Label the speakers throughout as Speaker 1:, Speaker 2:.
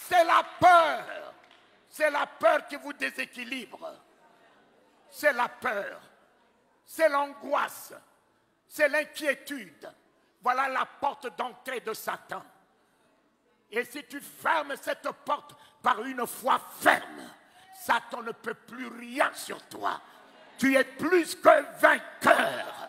Speaker 1: C'est la peur. C'est la peur qui vous déséquilibre. C'est la peur. C'est l'angoisse. C'est l'inquiétude. Voilà la porte d'entrée de Satan. Et si tu fermes cette porte par une foi ferme, Satan ne peut plus rien sur toi. Tu es plus que vainqueur.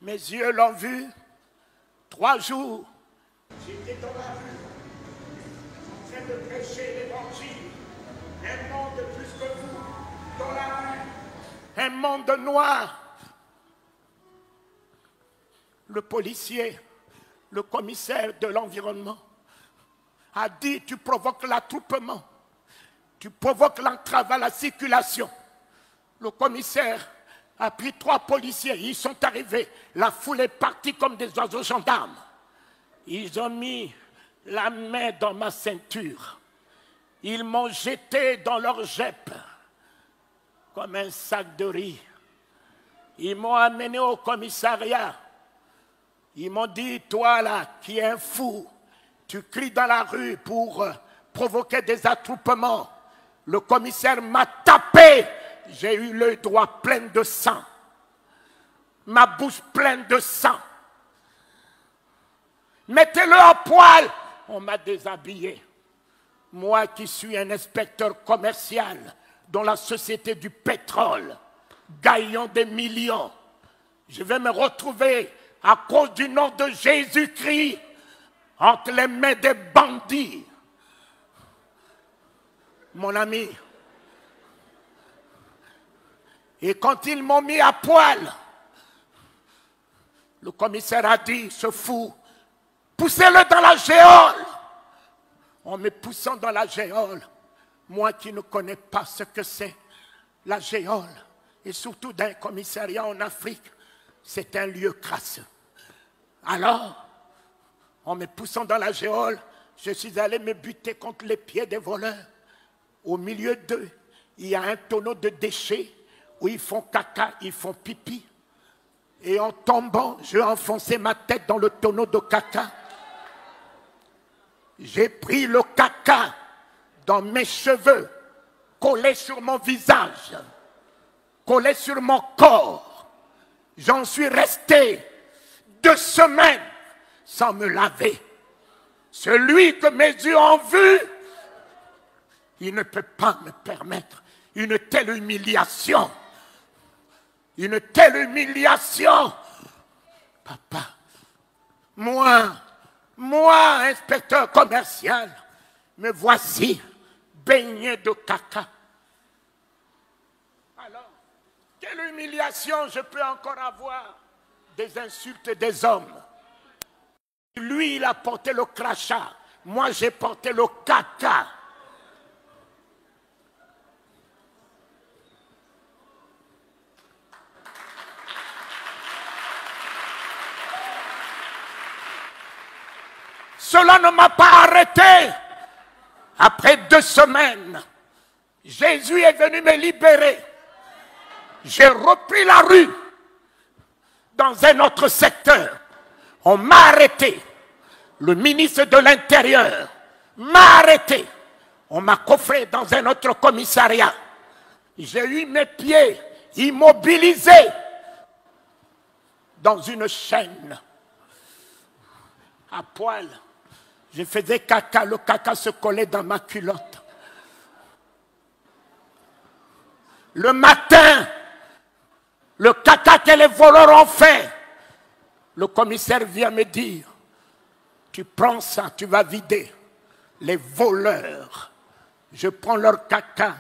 Speaker 1: Mes yeux l'ont vu. 3 jours. J'étais dans la rue, en train de prêcher l'évangile. Un monde plus que vous, dans la rue. Un monde noir. Le policier, le commissaire de l'environnement, a dit: tu provoques l'attroupement, tu provoques l'entrave à la circulation. Le commissaire a pris 3 policiers, ils sont arrivés, la foule est partie comme des oiseaux gendarmes. Ils ont mis la main dans ma ceinture, ils m'ont jeté dans leur Jeep comme un sac de riz. Ils m'ont amené au commissariat. Ils m'ont dit: toi là, qui es un fou, tu cries dans la rue pour provoquer des attroupements. Le commissaire m'a tapé. J'ai eu l'œil droit plein de sang. Ma bouche pleine de sang. Mettez-le à poil. On m'a déshabillé. Moi qui suis un inspecteur commercial dans la société du pétrole, gagnant des millions, je vais me retrouver à cause du nom de Jésus-Christ entre les mains des bandits. Mon ami, et quand ils m'ont mis à poil, le commissaire a dit: ce fou, poussez-le dans la géole. En me poussant dans la géole, moi qui ne connais pas ce que c'est la géole, et surtout d'un commissariat en Afrique, c'est un lieu crasseux. Alors, en me poussant dans la géole, je suis allé me buter contre les pieds des voleurs. Au milieu d'eux, il y a un tonneau de déchets où ils font caca, ils font pipi. Et en tombant, j'ai enfoncé ma tête dans le tonneau de caca. J'ai pris le caca dans mes cheveux, collé sur mon visage, collé sur mon corps. J'en suis resté 2 semaines sans me laver. Celui que mes yeux ont vu, il ne peut pas me permettre une telle humiliation. Une telle humiliation. Papa, moi, inspecteur commercial, me voici baigné de caca. Alors, quelle humiliation je peux encore avoir? Des insultes des hommes. Lui, il a porté le crachat. Moi, j'ai porté le caca. Cela ne m'a pas arrêté. Après 2 semaines, Jésus est venu me libérer. J'ai repris la rue dans un autre secteur. On m'a arrêté. Le ministre de l'Intérieur m'a arrêté. On m'a coffré dans un autre commissariat. J'ai eu mes pieds immobilisés dans une chaîne. À poil. Je faisais caca, le caca se collait dans ma culotte. Le matin, le caca que les voleurs ont fait, le commissaire vient me dire: tu prends ça, tu vas vider. Les voleurs, je prends leur caca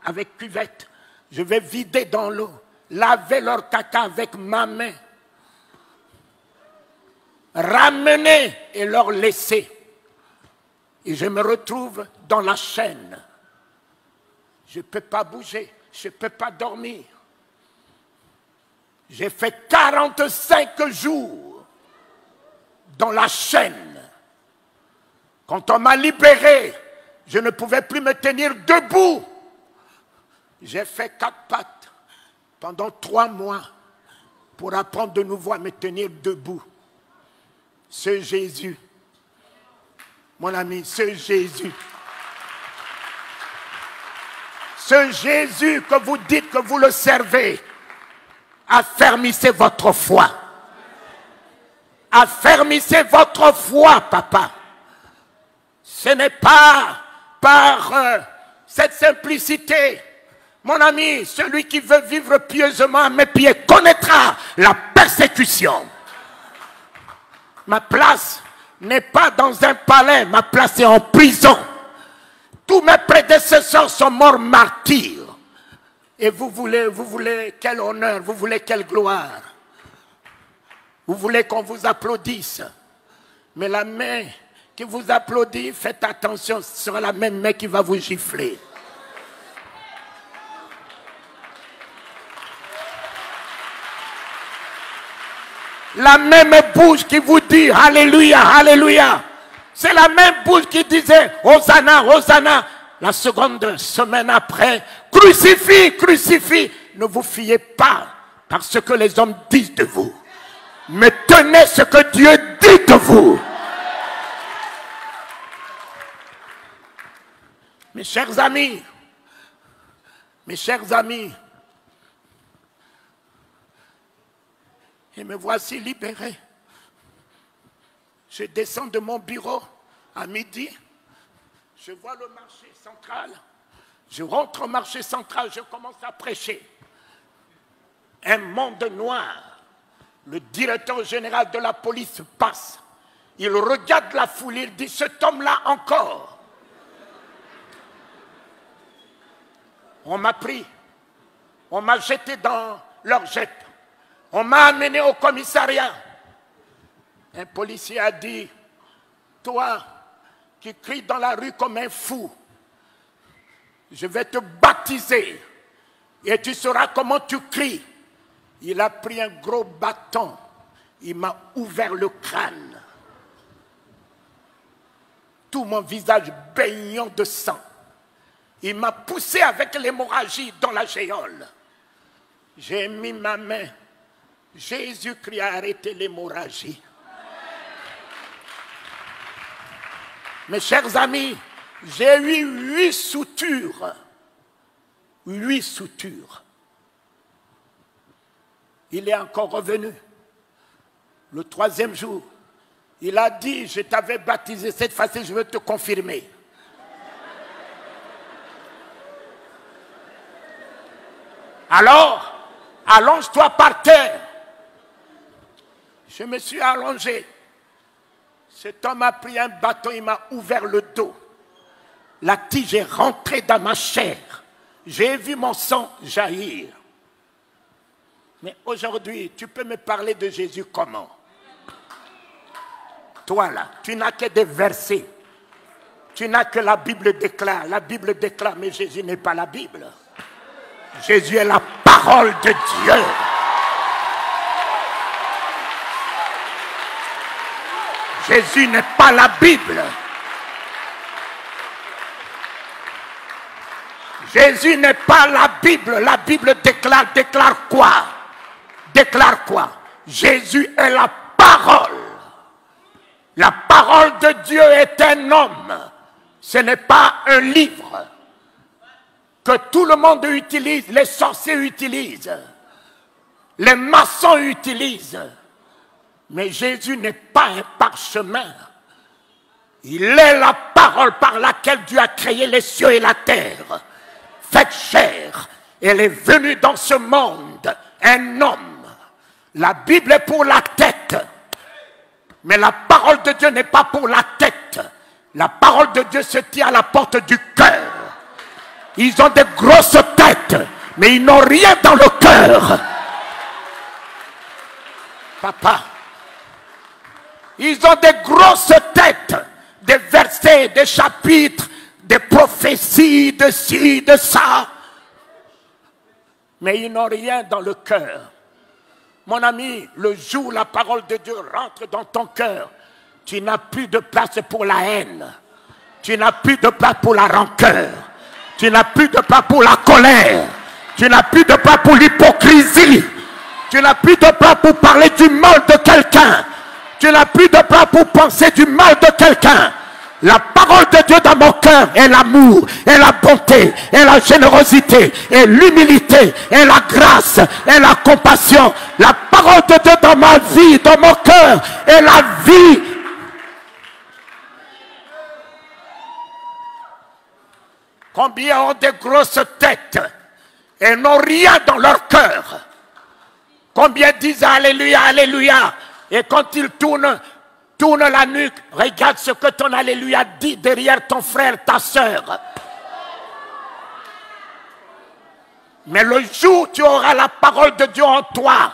Speaker 1: avec cuvette, je vais vider dans l'eau, laver leur caca avec ma main, ramener et leur laisser. Et je me retrouve dans la chaîne. Je ne peux pas bouger, je ne peux pas dormir. J'ai fait 45 jours dans la chaîne. Quand on m'a libéré, je ne pouvais plus me tenir debout. J'ai fait 4 pattes pendant 3 mois. pour apprendre de nouveau à me tenir debout. Ce Jésus, mon ami, ce Jésus que vous dites que vous le servez, affermissez votre foi. Affermissez votre foi, papa. Ce n'est pas par cette simplicité. Mon ami, celui qui veut vivre pieusement à mes pieds connaîtra la persécution. Ma place n'est pas dans un palais, ma place est en prison. Tous mes prédécesseurs sont morts martyrs. Et vous voulez quel honneur, vous voulez quelle gloire. Vous voulez qu'on vous applaudisse. Mais la main qui vous applaudit, faites attention, ce sera la même main qui va vous gifler. La même bouche qui vous dit Alléluia, Alléluia. C'est la même bouche qui disait Hosanna, Hosanna. La seconde semaine après, crucifie, crucifie. Ne vous fiez pas par ce que les hommes disent de vous. Mais tenez ce que Dieu dit de vous. Mes chers amis, et me voici libéré. Je descends de mon bureau à midi, je vois le marché central, je rentre au marché central, je commence à prêcher. Un monde noir, le directeur général de la police passe, il regarde la foule, il dit, cet homme-là encore. On m'a pris, on m'a jeté dans leur jet, on m'a amené au commissariat. Un policier a dit, toi qui cries dans la rue comme un fou, je vais te baptiser et tu sauras comment tu cries. Il a pris un gros bâton, il m'a ouvert le crâne. Tout mon visage baignant de sang. Il m'a poussé avec l'hémorragie dans la géole. J'ai mis ma main. Jésus-Christ a arrêté l'hémorragie. Mes chers amis, j'ai eu 8 soutures. 8 soutures. Il est encore revenu. Le 3e jour, il a dit, je t'avais baptisé, cette fois-ci je veux te confirmer. Alors, allonge-toi par terre. Je me suis allongé. Cet homme a pris un bâton, il m'a ouvert le dos. La tige est rentrée dans ma chair. J'ai vu mon sang jaillir. Mais aujourd'hui, tu peux me parler de Jésus comment? Toi là, tu n'as que des versets. Tu n'as que la Bible déclare. La Bible déclare, mais Jésus n'est pas la Bible. Jésus est la parole de Dieu. Jésus n'est pas la Bible. Jésus n'est pas la Bible. La Bible déclare quoi? Déclare quoi? Jésus est la parole. La parole de Dieu est un homme. Ce n'est pas un livre que tout le monde utilise, les sorciers utilisent, les maçons utilisent. Mais Jésus n'est pas un parchemin. Il est la parole par laquelle Dieu a créé les cieux et la terre. Faite chair. Elle est venue dans ce monde, un homme. La Bible est pour la tête. Mais la parole de Dieu n'est pas pour la tête. La parole de Dieu se tient à la porte du cœur. Ils ont des grosses têtes, mais ils n'ont rien dans le cœur. Papa, ils ont des grosses têtes, des versets, des chapitres, des prophéties, de ci, de ça. Mais ils n'ont rien dans le cœur. Mon ami, le jour où la parole de Dieu rentre dans ton cœur, tu n'as plus de place pour la haine. Tu n'as plus de place pour la rancœur. Tu n'as plus de place pour la colère. Tu n'as plus de place pour l'hypocrisie. Tu n'as plus de plan pour parler du mal de quelqu'un. Tu n'as plus de plan pour penser du mal de quelqu'un. La parole de Dieu dans mon cœur est l'amour, est la bonté, est la générosité, est l'humilité, est la grâce, est la compassion. La parole de Dieu dans ma vie, dans mon cœur, est la vie. Combien ont des grosses têtes et n'ont rien dans leur cœur? Combien disent Alléluia, Alléluia, et quand ils tournent la nuque, regarde ce que ton Alléluia dit derrière ton frère, ta soeur. Mais le jour où tu auras la parole de Dieu en toi,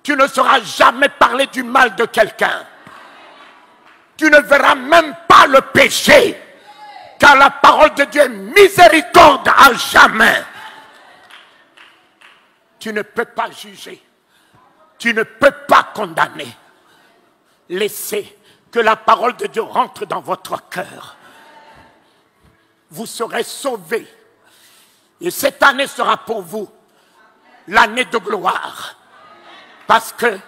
Speaker 1: tu ne sauras jamais parler du mal de quelqu'un. Tu ne verras même pas le péché, car la parole de Dieu est miséricorde à jamais. Tu ne peux pas juger. Tu ne peux pas condamner. Laissez que la parole de Dieu rentre dans votre cœur. Vous serez sauvés. Et cette année sera pour vous l'année de gloire. Parce que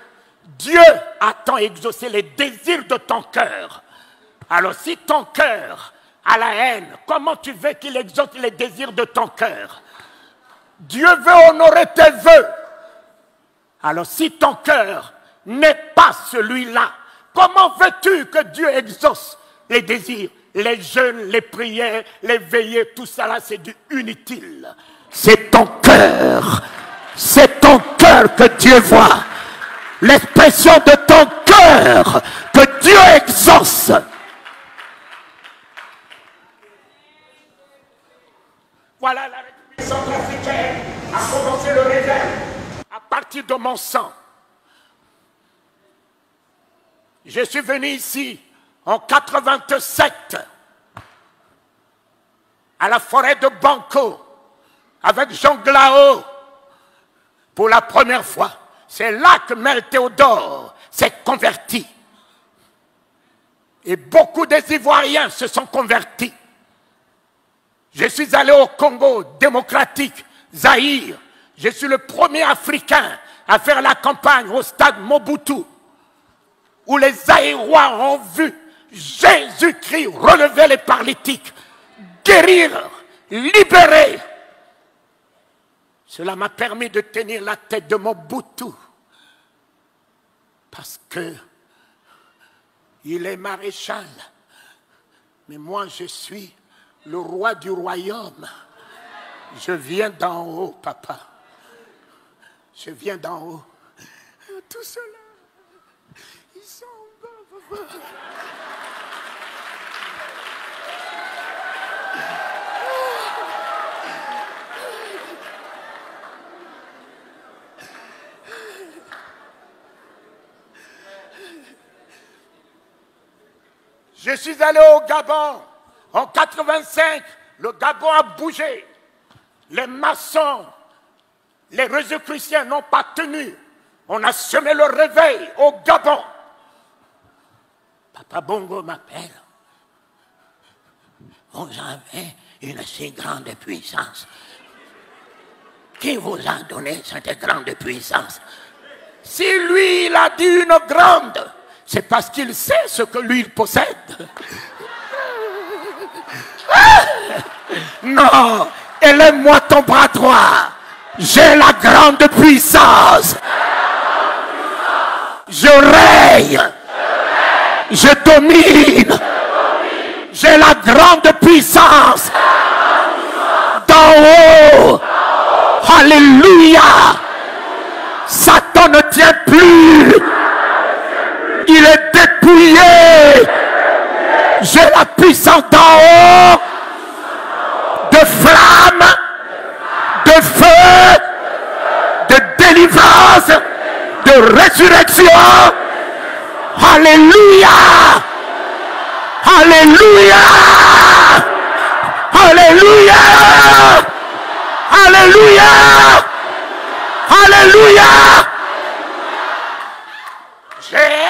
Speaker 1: Dieu a tant exaucé les désirs de ton cœur. Alors si ton cœur a la haine, comment tu veux qu'il exauce les désirs de ton cœur? Dieu veut honorer tes vœux. Alors si ton cœur n'est pas celui-là, comment veux-tu que Dieu exauce les désirs? Les jeûnes, les prières, les veillées, tout ça là, c'est du inutile. C'est ton cœur. C'est ton cœur que Dieu voit. L'expression de ton cœur que Dieu exauce. Voilà la République centrafricaine a commencé le réveil à partir de mon sang. Je suis venu ici en 87 à la forêt de Banco avec Jean Glao pour la première fois. C'est là que Mel Théodore s'est converti. Et beaucoup des Ivoiriens se sont convertis. Je suis allé au Congo démocratique, Zaïre. Je suis le premier Africain à faire la campagne au stade Mobutu, où les Zaïrois ont vu Jésus-Christ relever les paralytiques, guérir, libérer. Cela m'a permis de tenir la tête de Mobutu, parce que il est maréchal, mais moi je suis le roi du royaume. Je viens d'en haut, papa. Je viens d'en haut. Tout cela, ils sont en bas, papa. Je suis allé au Gabon. En 85, le Gabon a bougé. Les maçons, les rosicruciens n'ont pas tenu. On a semé le réveil au Gabon. Papa Bongo m'appelle. Vous avez une si grande puissance. Qui vous a donné cette grande puissance? Si lui, il a dit une grande, c'est parce qu'il sait ce que lui, il possède. Non, élève-moi ton bras droit. J'ai la grande puissance. Je règne. Je domine. J'ai la grande puissance. D'en haut. Alléluia. Satan ne tient plus. Il est dépouillé. J'ai la puissance d'en haut, de flamme, de feu, de délivrance, de résurrection. Alléluia! Alléluia! Alléluia! Alléluia! Alléluia! J'ai